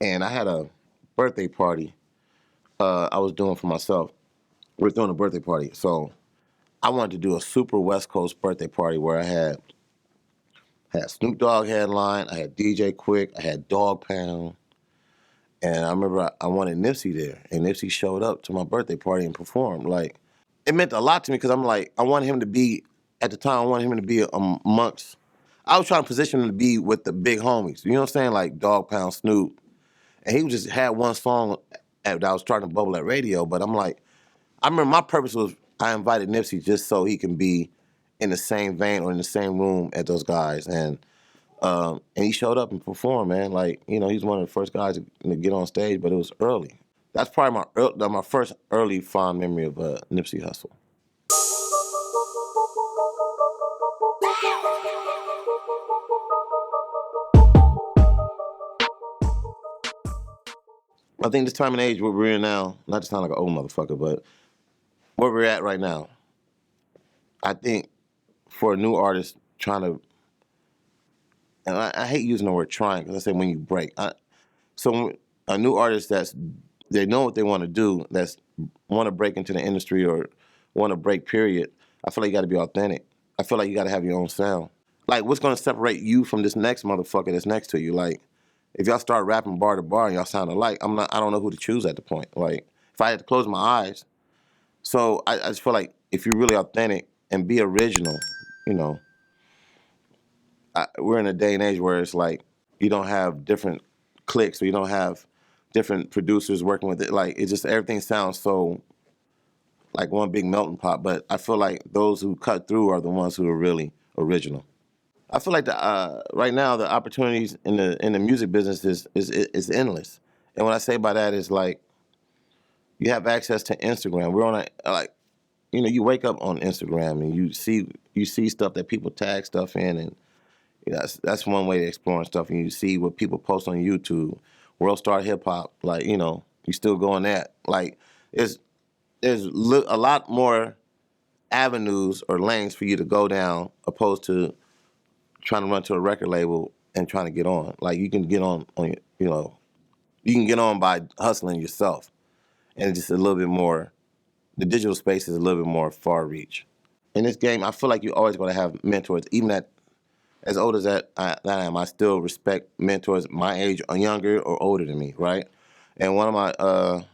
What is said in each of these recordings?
and I had a birthday party I was doing for myself. We were throwing a birthday party, so I wanted to do a super West Coast birthday party where I had Snoop Dogg headline, I had DJ Quik, I had Dogg Pound, and I remember I wanted Nipsey there, and Nipsey showed up to my birthday party and performed. Like, it meant a lot to me because I'm like, I wanted him to be, at the time, I wanted him to be amongst, I was trying to position him to be with the big homies, you know what I'm saying, like Dogg Pound, Snoop, and he just had one song that was starting to bubble at radio, but I'm like, I remember my purpose was I invited Nipsey just so he can be in the same vein or in the same room as those guys, and he showed up and performed, man. Like, you know, he's one of the first guys to get on stage, but it was early. That's probably my first early fond memory of Nipsey Hussle. I think this time and age where we're in now, not to sound like an old motherfucker, but where we're at right now, I think for a new artist trying to, and I hate using the word trying because I say when you break. So a new artist they know what they want to do, that's want to break into the industry or want to break, period, I feel like you got to be authentic. I feel like you got to have your own sound. Like, what's going to separate you from this next motherfucker that's next to you? Like, if y'all start rapping bar to bar and y'all sound alike, I don't know who to choose at the point. Like, if I had to close my eyes. So I just feel like if you're really authentic and be original, you know, we're in a day and age where it's like you don't have different cliques or you don't have different producers working with it. Like, it just, everything sounds so like one big melting pot. But I feel like those who cut through are the ones who are really original. I feel like right now the opportunities in the music business is endless. And what I say by that is, like, you have access to Instagram. We're on you know, you wake up on Instagram and you see stuff that people tag stuff in, and you know, that's one way to explore stuff. And you see what people post on YouTube, World Star Hip Hop. Like, you know, you still go on that. Like, there's a lot more avenues or lanes for you to go down opposed to trying to run to a record label and trying to get on. Like, you can get on you know, you can get on by hustling yourself, and it's just a little bit more. The digital space is a little bit more far reach. In this game, I feel like you're always going to have mentors. Even as old as that I am, I still respect mentors my age or younger or older than me, right? And one of my,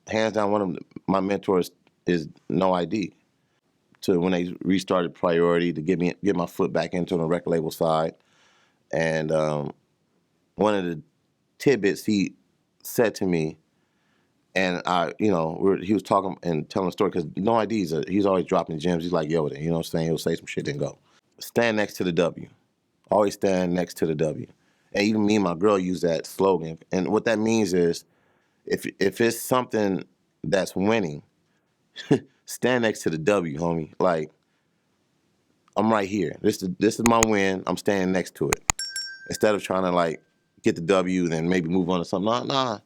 hands down, one of my mentors is No I.D. To when they restarted Priority to get my foot back into the record label side. And one of the tidbits he said to me, and he was talking and telling a story because No I.D. he's always dropping gems. He's like Yoda, you know what I'm saying? He'll say some shit then go. Stand next to the W. Always stand next to the W. And even me and my girl use that slogan. And what that means is, if it's something that's winning, stand next to the W, homie. Like, I'm right here. This is my win. I'm standing next to it. Instead of trying to, like, get the W, then maybe move on to something. Nah.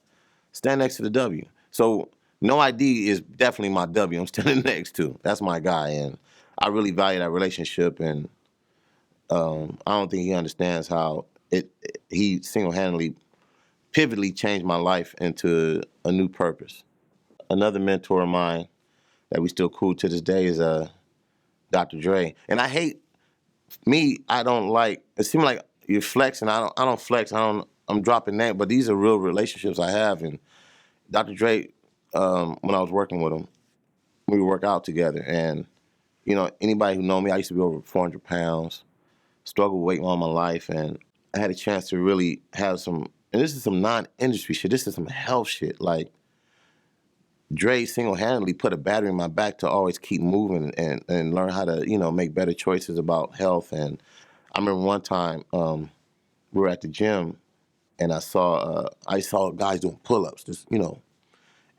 Stand next to the W. So No I.D. is definitely my W I'm standing next to. That's my guy, and I really value that relationship. And I don't think he understands how he single-handedly, pivotally changed my life into a new purpose. Another mentor of mine that we still cool to this day is Dr. Dre. And I don't like, it seems like you're flexing. I don't flex. I'm dropping that, but these are real relationships I have. And Dr. Dre, when I was working with him, we would work out together. And, you know, anybody who know me, I used to be over 400 pounds, struggled with weight all my life. And I had a chance to really have some, and this is some non-industry shit. This is some health shit. Like, Dre single-handedly put a battery in my back to always keep moving and learn how to, you know, make better choices about health. And I remember one time we were at the gym, and I saw guys doing pull-ups, just, you know.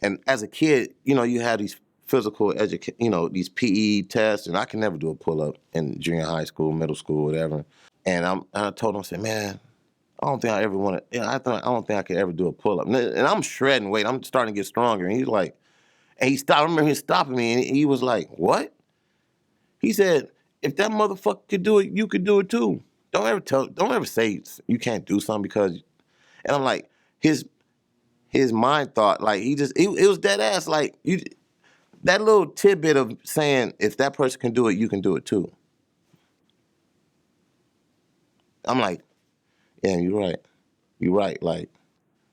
And as a kid, you know, you have these these PE tests, and I can never do a pull-up in junior high school, middle school, whatever. And I told him, I said, man, I don't think I ever want to, I don't think I could ever do a pull-up. And I'm shredding weight. I'm starting to get stronger. And he's like, and he stopped. I remember him stopping me, and he was like, what? He said, if that motherfucker could do it, you could do it too. Don't ever say you can't do something because, and I'm like, his mind thought, like it was dead ass. Like that little tidbit of saying if that person can do it, you can do it too. I'm like, yeah, you're right. You're right. Like,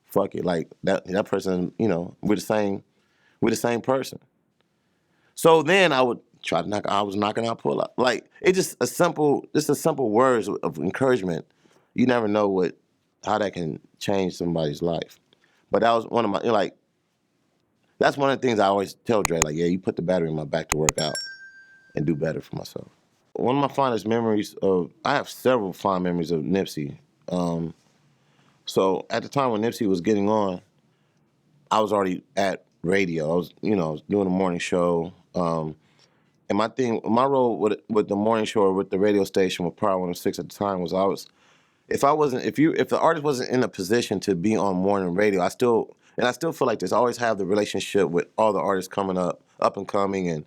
fuck it. Like that person, we're the same person. So then I would try to I was knocking out pull up. Like it just a simple words of encouragement. You never know how that can change somebody's life. But that was one of my that's one of the things I always tell Dre, like, yeah, you put the battery in my back to work out and do better for myself. One of my fondest memories I have several fond memories of Nipsey. So at the time when Nipsey was getting on, I was already at radio. I was doing a morning show. And my role with the morning show or with the radio station with Power 106 at the time was if the artist wasn't in a position to be on morning radio, I still feel like this. I always have the relationship with all the artists coming up and coming, and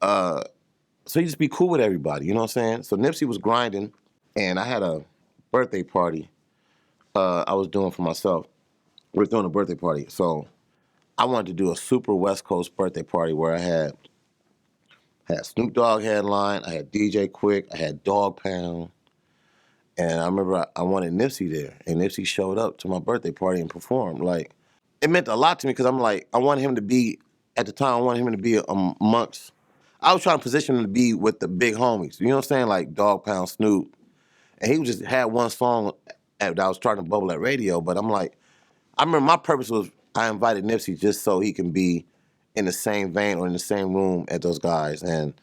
so you just be cool with everybody. You know what I'm saying? So Nipsey was grinding, and I had a birthday party I was doing for myself. We were throwing a birthday party, so I wanted to do a super West Coast birthday party where I had Snoop Dogg headline, I had DJ Quik, I had Dogg Pound, and I remember I wanted Nipsey there, and Nipsey showed up to my birthday party and performed. Like, it meant a lot to me because I'm like, I wanted him to be, at the time, I wanted him to be amongst, I was trying to position him to be with the big homies, you know what I'm saying, like Dogg Pound, Snoop, and he just had one song that I was trying to bubble at radio, but I'm like, I remember my purpose was I invited Nipsey just so he can be in the same vein or in the same room as those guys, and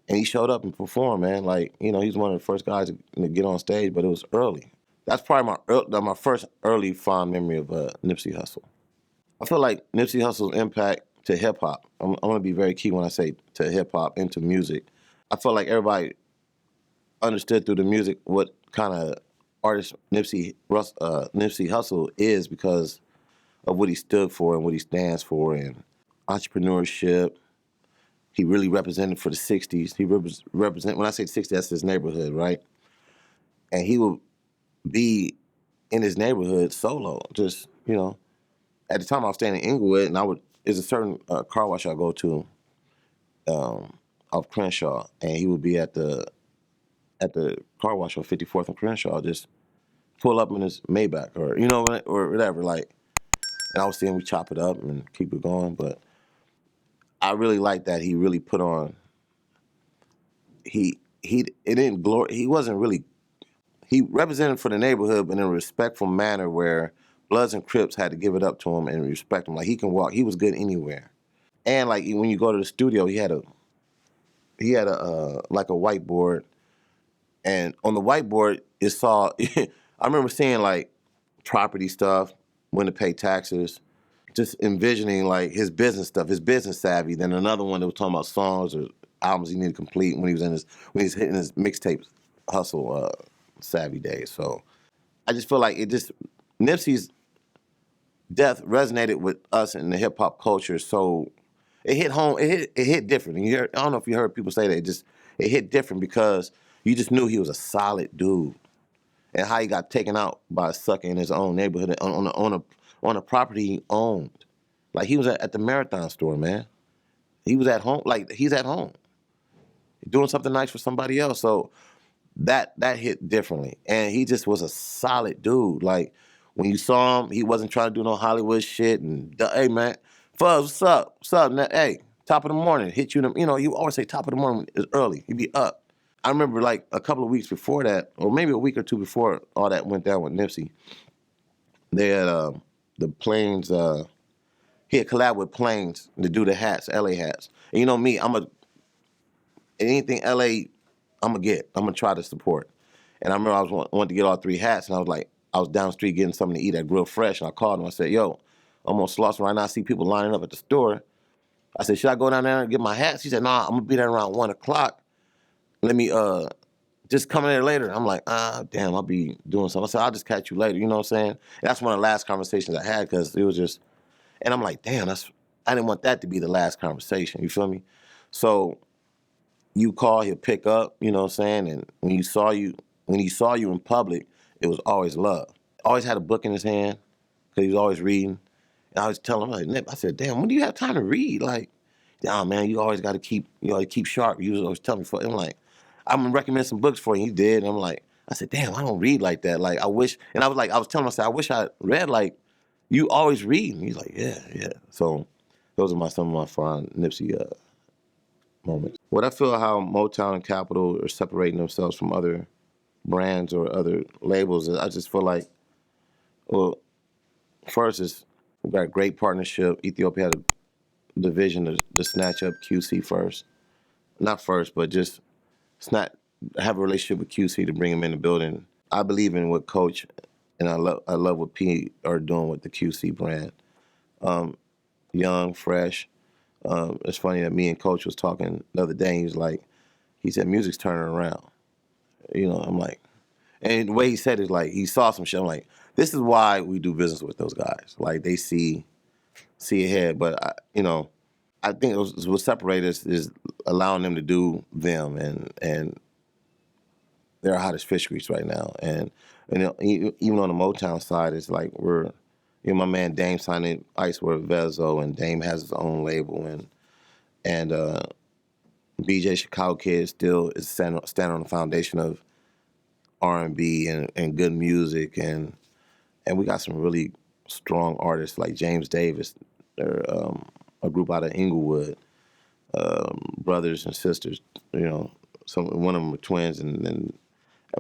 he showed up and performed, man. Like, he's one of the first guys to get on stage, but it was early. That's probably my first early fond memory of Nipsey Hussle. I feel like Nipsey Hussle's impact to hip hop. I'm going to be very key when I say to hip hop and to music. I feel like everybody understood through the music what kind of artist Nipsey Hussle is because of what he stood for and what he stands for, and entrepreneurship. He really represented for the 60s. He represent, when I say 60s, that's his neighborhood, right? And he would be in his neighborhood solo, just, At the time I was staying in Inglewood, and there's a certain car wash I go to off Crenshaw, and he would be at the car wash on 54th and Crenshaw, just pull up in his Maybach or whatever, like, and I was seeing we chop it up and keep it going, but I really like that he really put on. He wasn't really. He represented for the neighborhood, but in a respectful manner where Bloods and Crips had to give it up to him and respect him. Like, he can walk. He was good anywhere. And like when you go to the studio, he had a like a whiteboard, and on the whiteboard it saw. I remember seeing like property stuff, when to pay taxes, just envisioning like his business stuff, his business savvy. Then another one that was talking about songs or albums he needed to complete when he's hitting his mixtape hustle savvy days. So I just feel like Nipsey's death resonated with us in the hip hop culture. So it hit home. It hit different. And I don't know if you heard people say that. It hit different because you just knew he was a solid dude, and how he got taken out by a sucker in his own neighborhood on a property he owned. Like, he was at the Marathon store, man. He was at home. Like, he's at home doing something nice for somebody else. So that hit differently. And he just was a solid dude. Like, when you saw him, he wasn't trying to do no Hollywood shit. And, hey, man, Fuzz, what's up? What's up? Hey, top of the morning. Hit you, you always say top of the morning is early. He'd be up. I remember, like, a couple of weeks before that, or maybe a week or two before all that went down with Nipsey, they had the Plains, he had collabed with Plains to do the hats, LA hats. And you know me, anything LA, I'm gonna try to support. And I remember I wanted to get all three hats, and I was down the street getting something to eat at Grill Fresh, and I called him. I said, yo, I'm on Slauson right now. I see people lining up at the store. I said, should I go down there and get my hats? He said, nah, I'm gonna be there around 1 o'clock. Let me just come in there later. I'm like, damn, I'll be doing something. I said, I'll just catch you later, you know what I'm saying? And that's one of the last conversations I had, because it was just, and I'm like, damn, I didn't want that to be the last conversation, you feel me? So you call, he'll pick up, you know what I'm saying? And when he saw you in public, it was always love. Always had a book in his hand. because he was always reading. And I was telling him, like, Nip, I said, damn, when do you have time to read? Like, nah, man, you always got to keep sharp. You was always telling me, I'm like, I'm gonna recommend some books for you. He did. And I'm like, I said, damn, I don't read like that. Like, I wish, and I was telling him, I said, I wish I read like you always read. And he's like, yeah, yeah. So those are some of my fond Nipsey moments. What I feel how Motown and Capitol are separating themselves from other brands or other labels is I just feel like, well, first is we got a great partnership. Ethiopia had the vision to snatch up QC first. Not first, but just have a relationship with QC to bring him in the building. I believe in what Coach and I love what P are doing with the QC brand. Young, fresh. It's funny that me and Coach was talking the other day. He said, music's turning around. I'm like, and the way he said it, like, he saw some shit. I'm like, this is why we do business with those guys. Like, they see ahead. But, I think what separates us is allowing them to do them. And they're our hottest fish grease right now. And even on the Motown side, it's like my man Dame signed Icewear Vezzo, and Dame has his own label. And BJ Chicago Kid still is standing on the foundation of R&B and good music, and we got some really strong artists like James Davis. They're a group out of Inglewood, brothers and sisters. One of them are twins,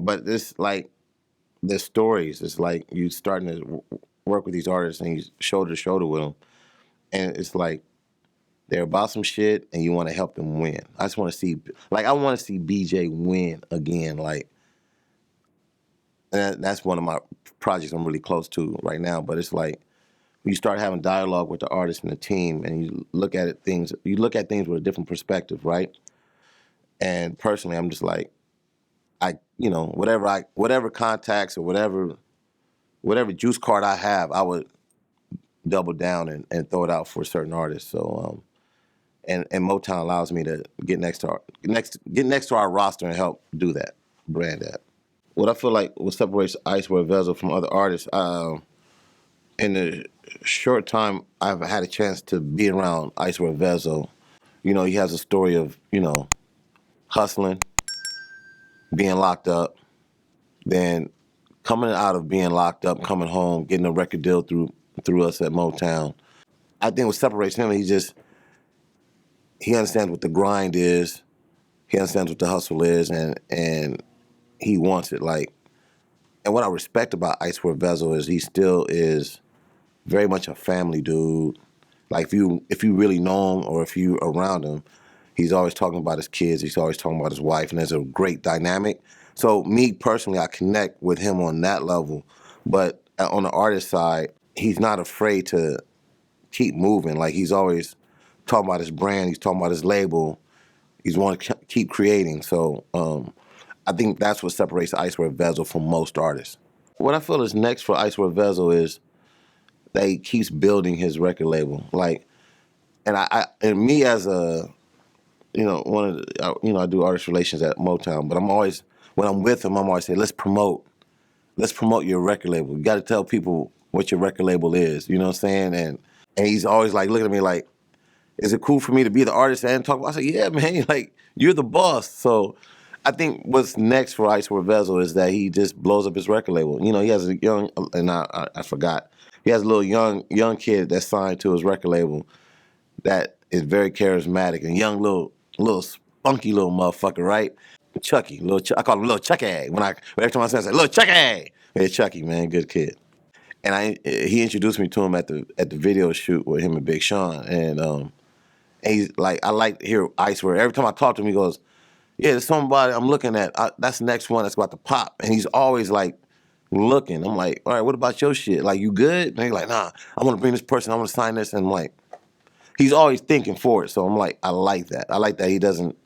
but it's like their stories. It's like you starting to work with these artists and you shoulder to shoulder with them, and it's like they're about some shit, and you want to help them win. I just want to see, I want to see BJ win again, And that's one of my projects I'm really close to right now. But it's like when you start having dialogue with the artist and the team, and you look at things with a different perspective, right? And personally, I'm just like, whatever contacts or whatever juice card I have, I would double down and throw it out for certain artists. So, and Motown allows me to get next to our roster and help do that, brand that. What I feel like what separates Icewear Vezzo from other artists, in the short time I've had a chance to be around Icewear Vezzo, he has a story of, hustling, being locked up, then coming out of being locked up, coming home, getting a record deal through us at Motown. I think what separates him, he understands what the grind is, he understands what the hustle is, and he wants it. And what I respect about Icewear Vezzo is he still is very much a family dude. Like, if you really know him or if you around him, he's always talking about his kids, he's always talking about his wife, and there's a great dynamic. So me personally, I connect with him on that level. But on the artist side, he's not afraid to keep moving. Like, he's always talking about his brand, he's talking about his label, he's want to keep creating. So I think that's what separates Icewear Vezzo from most artists. What I feel is next for Icewear Vezzo is that he keeps building his record label. And me as a, I do artist relations at Motown, but when I'm with him, I'm always saying, let's promote your record label. You got to tell people what your record label is. You know what I'm saying? And he's always like looking at me like, is it cool for me to be the artist and talk about? I said, yeah, man, like, you're the boss. So I think what's next for Icewear Vezzo is that he just blows up his record label. He has a young, and I forgot, he has a little young kid that's signed to his record label that is very charismatic and young, little spunky little motherfucker, right? Chucky, I call him Little Chucky. Every time I say Little Chucky, yeah, Chucky, man, good kid. And he introduced me to him at the video shoot with him and Big Sean, and he's like, I like to hear Icewear. Every time I talk to him, he goes, yeah, there's somebody I'm looking at. That's the next one that's about to pop. And he's always like looking. I'm like, all right, what about your shit? Like, you good? And he's like, nah, I want to bring this person. I want to sign this. And I'm like, he's always thinking forward. So I'm like, I like that. I like that he doesn't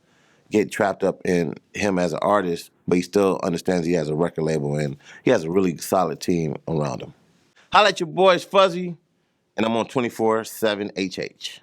get trapped up in him as an artist, but he still understands he has a record label and he has a really solid team around him. Holla at your boys, Fuzzy, and I'm on 24/7 HH.